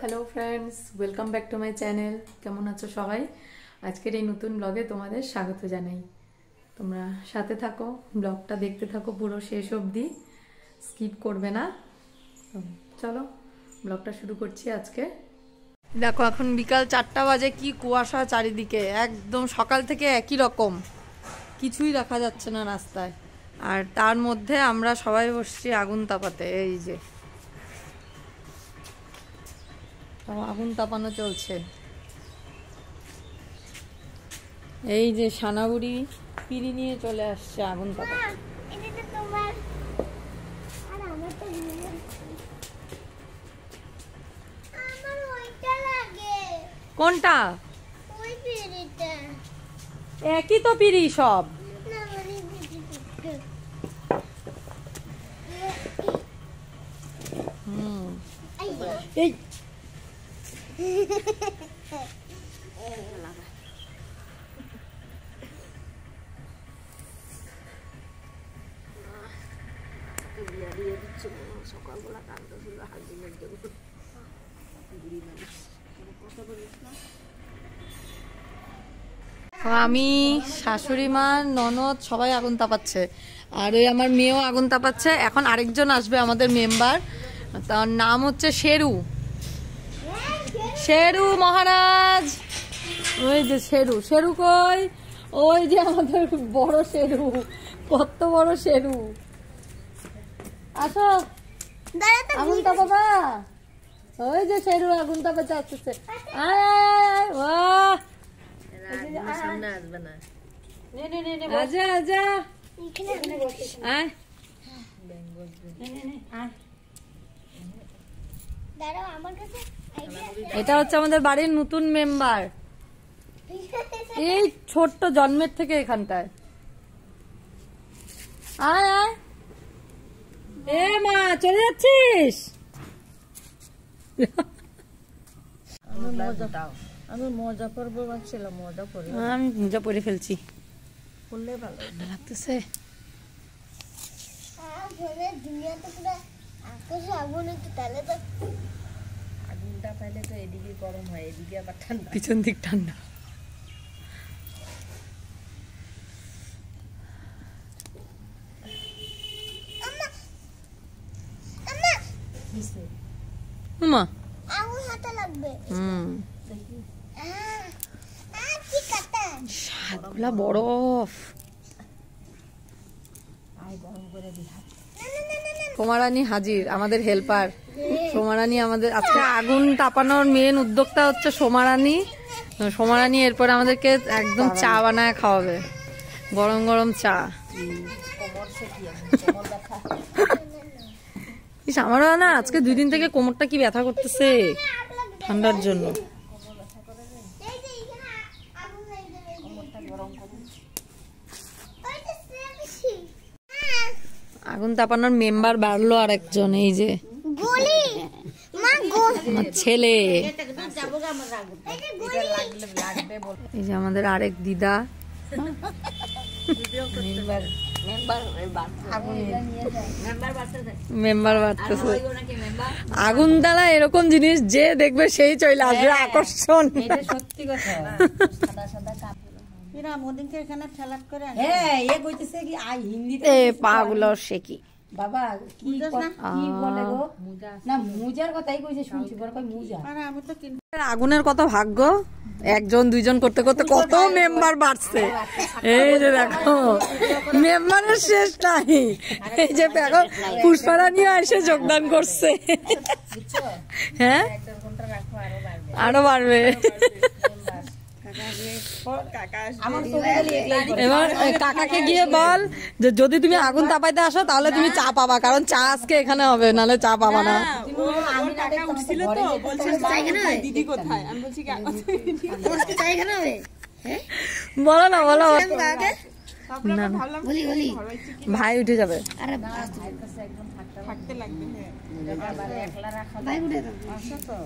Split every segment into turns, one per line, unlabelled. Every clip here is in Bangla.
Hello friends, welcome back to my channel. কেমন আছো সবাই? আজকের এই নতুন ব্লগে তোমাদের স্বাগত জানাই। তোমরা সাথে থাকো, ব্লগটা দেখতে থাকো পুরো শেষ অবধি, স্কিপ করবে না। চলো ব্লগটা শুরু করছি আজকে। দেখো এখন বিকাল 4টা বাজে, কি কুয়াশা চারিদিকে, একদম সকাল থেকে একই রকম, কিছুই দেখা যাচ্ছে না রাস্তায়। আর তার মধ্যে আমরা সবাই বসছি আগুন তাপাতে। এই যে আগুন তাপানো চলছে। এই যে সানাবুড়ি পিড়ি নিয়ে চলে আসছে আগুন তাপাতে। কোনটা? একই তো পিড়ি সব। এই সকালবেলা কান্দা ছিল হাজবেন্ডের জন্য। আমি, শাশুড়ি মা, ননদ সবাই আগুন তাপাচ্ছে, আর ওই আমার মেয়েও আগুন তাপাচ্ছে। এখন আরেকজন আসবে আমাদের মেম্বার, তার নাম হচ্ছে শেরু। শেরু মহারাজ, ওই যে শেরু। শেরু কই? ওই যে আমাদের বড় শেরু, কত বড় শেরু। আসো আগুন তাপাবা। ওই যে শেরু আগুন তাপাতে আসতেছে। এটা হচ্ছে আমাদের বাড়ির নতুন মেম্বার, এই ছোট্ট জন্মের থেকে এখানটায়। আয় আয়, এ মা চলে যাচ্ছিস?
আমি মজা করবো ভাবছিলাম, মজা করি।
আমি মজা পরে ফেলছি,
করলে ভালো
লাগতেছে।
আগুনটা পাইলে তো এদিকে গরম হয়, এদিকে আবার ঠান্ডা,
পিছন দিক ঠান্ডা। মা আগুন হাতে লাগবে। শাকগুলা বরফ। সোমারানি হাজির, আমাদের হেল্পার সোমারানি। আমাদের আজকে আগুন তাপানোর মেন উদ্যোক্তা হচ্ছে সোমারানি। সোমারানি এরপর আমাদেরকে একদম চা বানায় খাওয়াবে, গরম গরম চা। আমারও না আজকে 2 দিন থেকে কোমরটা কি ব্যথা করতেছে ঠান্ডার জন্য। আগুন তাপানোর মেম্বার বাড়লো আর একজন, এই যে আমার ছেলে। এই যে আমাদের আরেক দিদা মেম্বার বাড়তেছে। আগুন দ্বারা এরকম জিনিস যে দেখবে সেই চলে আসবে, আকর্ষণ।
সত্যি কথা।
পাগুলো শেকি
বাবা, কি বলে গো? না মুজার কথাই কইছে, শুনছি বড় কই মুজা।
আগুনের কত ভাগ্য, 1 2 জন করতে করতে কত মেম্বার বাড়ছে। এই যে দেখো মেম্বারের শেষ নাই। এই যে দেখো পুষ্পারানিও এসে যোগদান করছে। হ্যাঁ আরো বাড়বে। এবার কাকাকে গিয়ে বল যে যদি তুমি আগুন তাপাইতে আসো তাহলে তুমি চা পাবা, কারণ চা আজকে এখানে হবে, নাহলে চা পাবা না। বলো না, বলো। ভাই উঠে যাবে। থাকতে লাগবে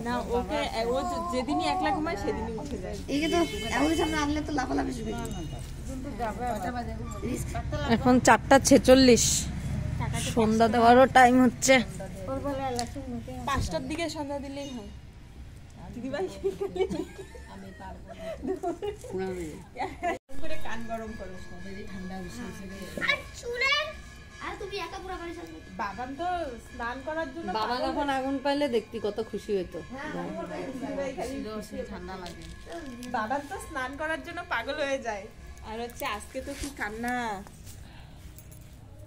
না, ওকে ও যেদিনই একলা ঘুমায় সেদিনই উঠে যায়। এই তো এমন সামনে আনলে তো লাফালাফি শুরু। এখন 4:46, সন্ধ্যা দেওয়ারও টাইম হচ্ছে।
5টার দিকে সন্ধ্যা দিলেই হয়। দিদিভাই করে কান গরম করো, ঠান্ডা বাবান তো স্নান করার জন্য,
বাবা যখন আগুন পাইলে দেখতি কত খুশি হইতো।
ঠান্ডা লাগে, বাবান তো স্নান করার জন্য পাগল হয়ে যায়। আর হচ্ছে আজকে তো কি কান্না,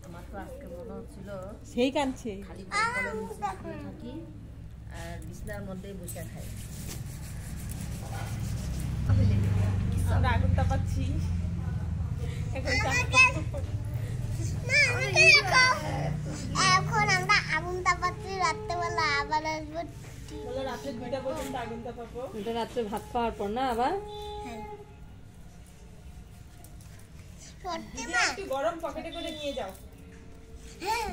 আমার তো আজকে মনে হচ্ছিল
সেই কাঁদছে,
খালি থাকি আর বিছনার মধ্যেই বসে খাই।
আমরা আগুন তাপাচ্ছি
এখন আমরা আগুন তাপাচ্ছি, রাত্রেবেলা আবার আসবো।
রাত্রে 2টা পর্যন্ত আগুন তাপাবো।
এটা রাত্রে ভাত খাওয়ার পর না আবার
একটু গরম পকেটে করে নিয়ে যাও।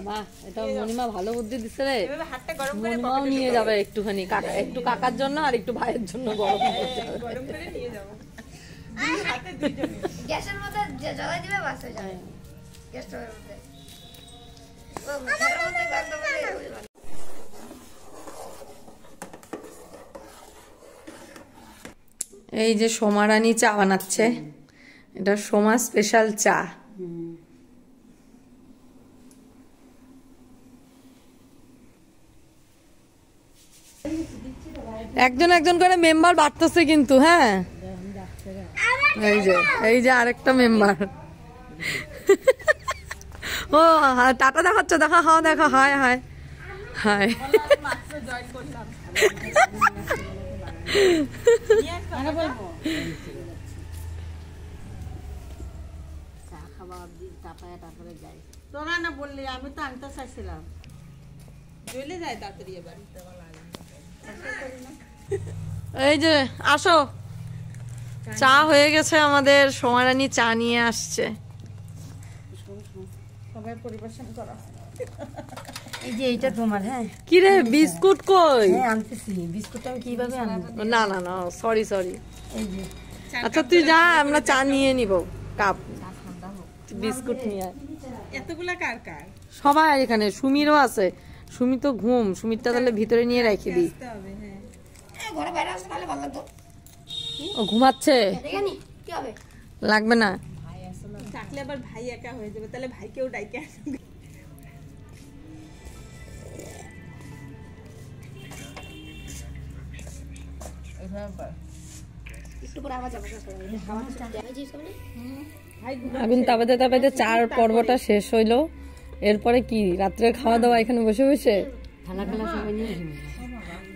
বাহ, এটা মনিমা ভালো বুদ্ধি দিচ্ছে রে।
এভাবে হাতটা গরম করে
মনিমাও নিয়ে যাবে একটুখানি, একটু কাকার জন্য আর একটু ভাইয়ের জন্য গরম
গরম করে নিয়ে যাবো, হাতে দুইজনে।
গ্যাসের মধ্যে জ্বালাই দিবে, বাস হয়ে যাবে। গ্যাসটার মধ্যে
এই যে সোমা রানী চা বানাচ্ছে, এটা সোমা স্পেশাল চা। একজন একজন করে মেম্বার বাড়তেছে কিন্তু। হ্যাঁ, এই যে আরেকটা মেম্বার। ও টাটা দেখাচ্ছ, দেখা হাওয়া, দেখা হায় হায় হায়।
চা খাওয়া অব্দি তাপায় তারপরে যাই। তোরা না বললি, আমি তো আনতে চাইছিলাম।
জ্বলে যায় তাড়াতাড়ি এবার।
এই যে আসো, চা হয়ে গেছে আমাদের, সোমা রানী চা নিয়ে আসছে।
সবাই পরিবেশন করা।
এই যে এইটা তোমার। হ্যাঁ,
কি রে, বিস্কুট কই?
হ্যাঁ আনতেছি। বিস্কুট আমি কিভাবে আনবো?
না না না, সরি সরি।
এই যে
আচ্ছা তুই যা, আমরা চা নিয়ে নিব কাপ, বিস্কুট নিয়ে আয়।
এতগুলা কার কার?
সবাই এখানে, সুমিরও আছে। সুমি তো ঘুম, সুমিরটা তাহলে ভিতরে নিয়ে রেখে দিই।
আসতে হবে, হ্যাঁ।
ঘরে বাইরে আসতে পারলে ভালো লাগতো।
ও ঘুমাচ্ছে,
দেখেনি কি হবে?
লাগবে না।
থাকলে আবার ভাই একা হয়ে যাবে, তাহলে ভাইকেও ডাইকে আসবে।
একটু পরে আবার যাবো।
আগুন তাপাতে তাপাতে চার পর্বটা শেষ হইলো। এরপরে কি রাত্রে খাওয়া দাওয়া এখানে বসে বসে,
থালা খেলা সবাই নিয়ে আসবো।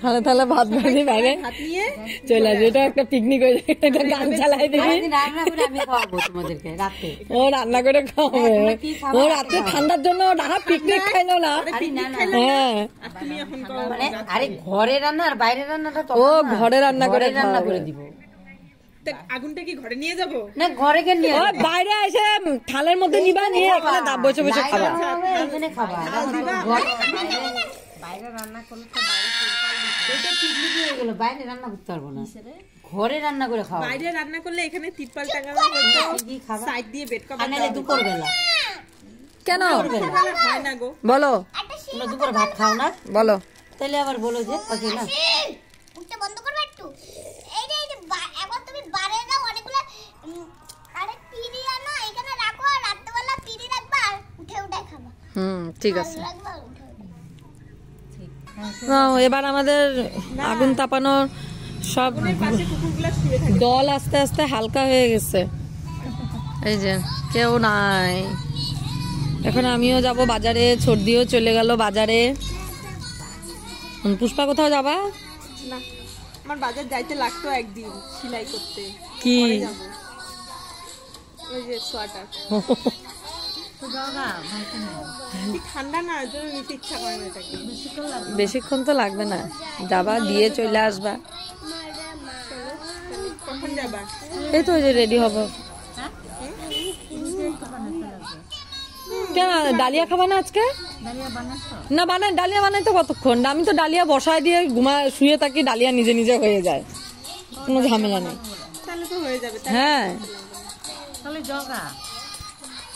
থালা থালা ভাত ভাজি বাইরে
হাত নিয়ে
চলে আসবে। এটা একটা পিকনিক হয়ে যায়, এটা গান চালাই দিবি।
একদিন রান্না করে আমি খাওয়াবো তোমাদেরকে রাতে।
ও রান্না করে খাওয়াবে, ও রাত্রে ঠান্ডার জন্য ডাহা পিকনিক খাইলো না।
আরে না না,
হ্যাঁ,
আর তুমি এখন কও
মানে আরে ঘরে রান্না আর বাইরে রান্নাটা তো
ও ঘরে রান্না করে
রান্না করে
খাওয়াবে।
দিব
তা আগুনটা কি ঘরে নিয়ে যাবো?
না, ঘরে কে নিয়ে
ও বাইরে এসে থালের মধ্যে নিবা, নিয়ে এখানে বসে বসে খাবা।
এখানে খাবা। বাইরে রান্না করলে তো এটা পিকনিক হয়ে গেল, বাইরে রান্না করতে পারবো না, ঘরে রান্না করে খাওয়া।
বাইরে রান্না করলে এখানে তিরপাল টাঙানো হতো, সাইড দিয়ে বেড কভার
আনালে দুপুর বেলা।
কেন
হয় না গো।
বলো,
তোমরা দুপুরে ভাত খাও না,
বলো।
তাহলে আবার বলো যে ওকে না।
উঠতে বন্ধ করবে একটু। এই যে একবার তুমি বারে দাও অনেকগুলো। আরে পিড়ি আনো, এখানে রাখো, আর রাত্রেবেলা পিড়ি রাখবা, আর উঠে উঠে খাবা।
ঠিক আছে।
রাখবা, উঠে উঠে।
এবার আমাদের আগুন তাপানোর সব
পাশে কুকুরগুলা শুয়ে থাকে।
দল আস্তে আস্তে হালকা হয়ে গেছে। এই যে কেউ নাই। এখন আমিও যাব বাজারে, ছর্দিও চলে গেল বাজারে। পুষ্পা কোথাও যাবা?
না, আমার বাজার যাইতে লাগতো একদিন সেলাই করতে।
কি
পরে যাবো। ওই যে সোয়াটার। কি ঠান্ডা না, ওই জন্য নিতে ইচ্ছা করে না এটাকে।
বেশিক্ষণ তো লাগবে না, যাবা দিয়ে চলে আসবা।
কখন যাবা?
এই তো যে রেডি হবো। কেন ডালিয়া খাবা না আজকে? না বানাই, ডালিয়া বানাই তো কতক্ষণ? আমি তো ডালিয়া বসায় দিয়ে শুয়ে থাকি, ডালিয়া নিজে নিজে হয়ে যায়, কোনো ঝামেলা নেই।
তাহলে তো হয়ে যাবে।
হ্যাঁ,
তাহলে বলে জগা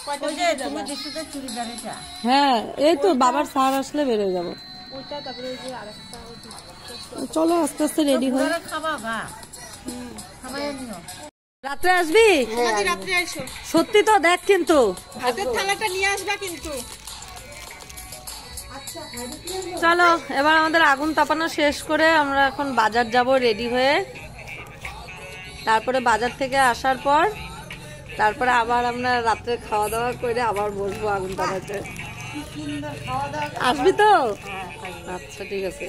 কয়টা
ওই যে
দিকে
তুমি
যাবা?
দেখতে চুড়িদার এটা
হ্যাঁ এই তো বাবার স্যার আসলে বেরোয় যাবো।
ওইটা তারপরে ওই যে আরেকটা
চলো আস্তে আস্তে রেডি হই।
ওরা খাবা গা খাবাই নিও
রাত্রে আসবি?
তোমাদের রাত্রে আইসো,
সত্যি তো দেখ কিন্তু
হাতের থালাটা নিয়ে আসবা কিন্তু।
চলো এবার আমাদের আগুন তাপানো শেষ করে আমরা এখন বাজার যাব রেডি হয়ে। তারপরে বাজার থেকে আসার পর তারপরে আবার আমরা রাত্রে খাওয়া দাওয়া করে আবার বসবো আগুন তাপাতে। আসবি তো? আচ্ছা ঠিক আছে,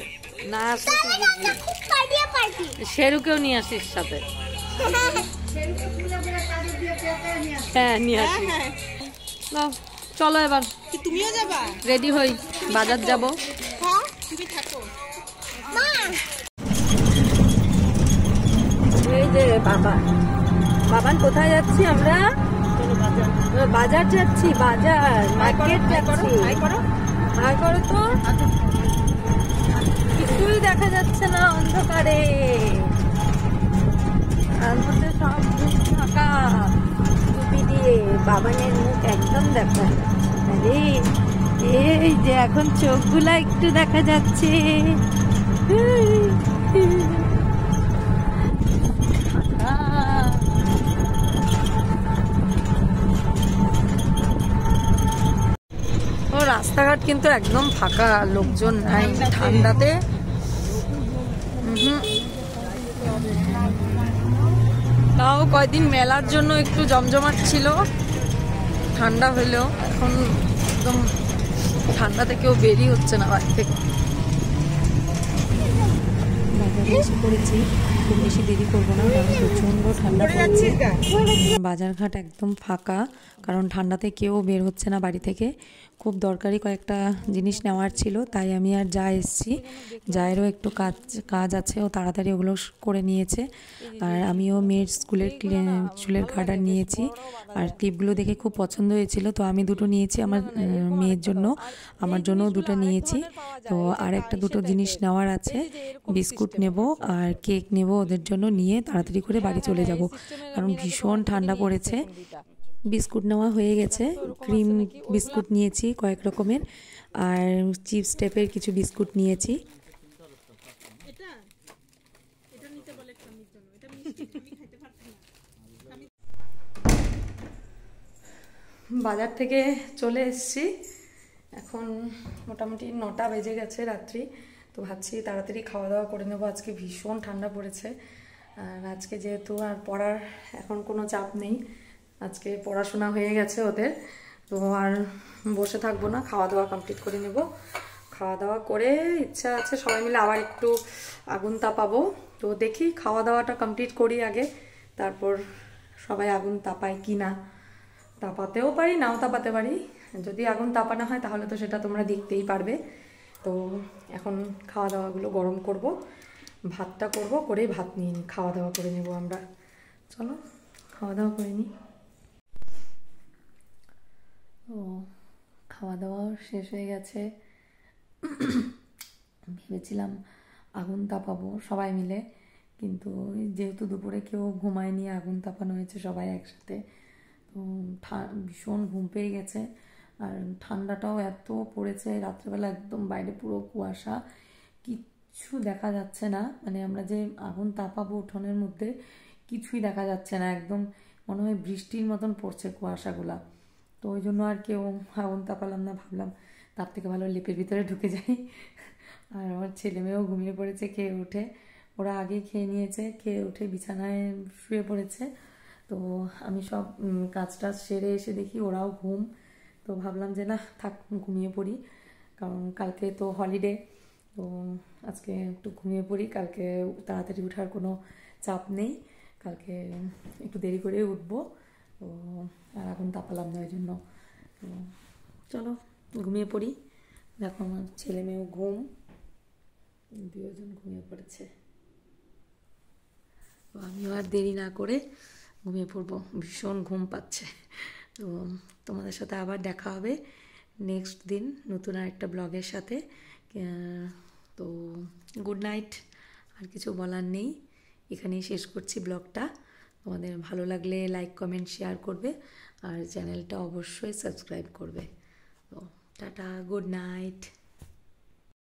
না আসলে তুই বুঝবি।
পার্টিয়া পার্টি
শেরুকেও নিয়ে আসিস সাথে। হ্যাঁ নিয়ে আসিস। নাও, চলো এবার
কি তুমিও যাবা?
রেডি হই, বাজার যাব।
হ্যাঁ
তুমি থাকো।
মা
এই যে বাবা, বাবান কোথায় যাচ্ছি আমরা? বাজার যাচ্ছি, বাজার মার্কেট যাচ্ছি। হাই করো তো, কিছুই দেখা যাচ্ছে না অন্ধকারে, তার মধ্যে সব মুখ ফাঁকা টুপি দিয়ে। বাবানের মুখ একদম দেখা, আরে এই যে এখন চোখগুলা একটু দেখা যাচ্ছে। ও রাস্তাঘাট কিন্তু একদম ফাঁকা, লোকজন নাই ঠান্ডাতে। তাও কয়দিন মেলার জন্য একটু জমজমাট ছিল, ঠান্ডা হইলেও এখন একদম ঠান্ডাতে কেউ বেরিয়ে হচ্ছে না বাড়ি থেকে। বাজারে এসে পড়েছি, খুব বেশি দেরি করবো না কারণ প্রচন্ড ঠান্ডা পড়েছে। বাজারঘাট একদম ফাঁকা কারণ ঠান্ডাতে কেউ বের হচ্ছে না বাড়ি থেকে। খুব দরকারি কয়েকটা জিনিস নেওয়ার ছিল, তাই আমি আর যা এসেছি। জায়েরও একটু কাজ আছে, ও তাড়াতাড়ি ওগুলো করে নিয়েছে। আর আমিও মেয়ের স্কুলের চুলের গার্ডার নিয়েছি, আর ক্লিপগুলো দেখে খুব পছন্দ হয়েছিল, তো আমি দুটো নিয়েছি আমার মেয়ের জন্য, আমার জন্যও দুটো নিয়েছি। তো আর একটা দুটো জিনিস নেওয়ার আছে, বিস্কুট নেব আর কেক নেব ওদের জন্য, নিয়ে তাড়াতাড়ি করে বাড়ি চলে যাব কারণ ভীষণ ঠান্ডা পড়েছে। বিস্কুট নেওয়া হয়ে গেছে, ক্রিম বিস্কুট নিয়েছি কয়েক রকমের, আর চিপস টাইপের কিছু বিস্কুট নিয়েছি। বাজার থেকে চলে এসেছি, এখন মোটামুটি 9টা বেজে গেছে রাত্রি। তো ভাবছি তাড়াতাড়ি খাওয়া দাওয়া করে নেবো, আজকে ভীষণ ঠান্ডা পড়েছে। আর আজকে যেহেতু আর পড়ার এখন কোনো চাপ নেই, আজকে পড়াশোনা হয়ে গেছে ওদের, তো আর বসে থাকবো না, খাওয়া দাওয়া কমপ্লিট করে নেব। খাওয়া দাওয়া করে ইচ্ছা আছে সবাই মিলে আবার একটু আগুন তাপাবো। তো দেখি খাওয়া দাওয়াটা কমপ্লিট করি আগে, তারপর সবাই আগুন তাপায় কি না। তাপাতেও পারি, নাও তাপাতে পারি। যদি আগুন তাপানো হয় তাহলে তো সেটা তোমরা দেখতেই পারবে। তো এখন খাওয়া দাওয়াগুলো গরম করব, ভাতটা করব, করে ভাত নিয়ে নিই, খাওয়া দাওয়া করে নেব আমরা। চলো খাওয়া দাওয়া করে নিই। ও খাওয়া দাওয়া শেষ হয়ে গেছে। ভেবেছিলাম আগুন তাপাবো সবাই মিলে, কিন্তু যেহেতু দুপুরে কেউ ঘুমায়নি, আগুন তাপানো হয়েছে সবাই একসাথে। তো ভীষণ ঘুম পেয়ে গেছে, আর ঠান্ডাটাও এত পড়েছে রাত্রেবেলা, একদম বাইরে পুরো কুয়াশা, কিচ্ছু দেখা যাচ্ছে না। মানে আমরা যে আগুন তাপাবো উঠোনের মধ্যে কিছুই দেখা যাচ্ছে না, একদম মনে হয় বৃষ্টির মতন পড়ছে কুয়াশাগুলা। তো ওই জন্য আর কেউ আগুন তাপালাম না, ভাবলাম তার থেকে ভালো লেপের ভিতরে ঢুকে যাই। আর আমার ছেলে মেয়েও ঘুমিয়ে পড়েছে খেয়ে উঠে, ওরা আগে খেয়ে নিয়েছে, খেয়ে উঠে বিছানায় শুয়ে পড়েছে। তো আমি সব কাজ টাজ সেরে এসে দেখি ওরাও ঘুম, তো ভাবলাম যে না থাক ঘুমিয়ে পড়ি, কারণ কালকে তো হলিডে, তো আজকে একটু ঘুমিয়ে পড়ি, কালকে তাড়াতাড়ি ওঠার কোনো চাপ নেই, কালকে একটু দেরি করে উঠবো। তো আর এখন তাপালাম না ওই জন্য। তো চলো ঘুমিয়ে পড়ি। দেখো আমার ছেলে মেয়েও ঘুম, দুজন ঘুমিয়ে পড়েছে। তো আমিও আর দেরি না করে ঘুমিয়ে পড়বো, ভীষণ ঘুম পাচ্ছে। তো তোমাদের সাথে আবার দেখা হবে নেক্সট দিন নতুন আরেকটা ব্লগের সাথে। তো গুড নাইট, আর কিছু বলার নেই, এখানেই শেষ করছি ব্লগটা। তোমাদের ভালো লাগলে লাইক কমেন্ট শেয়ার করবে আর চ্যানেলটা অবশ্যই সাবস্ক্রাইব করবে। তো টাটা, গুড নাইট।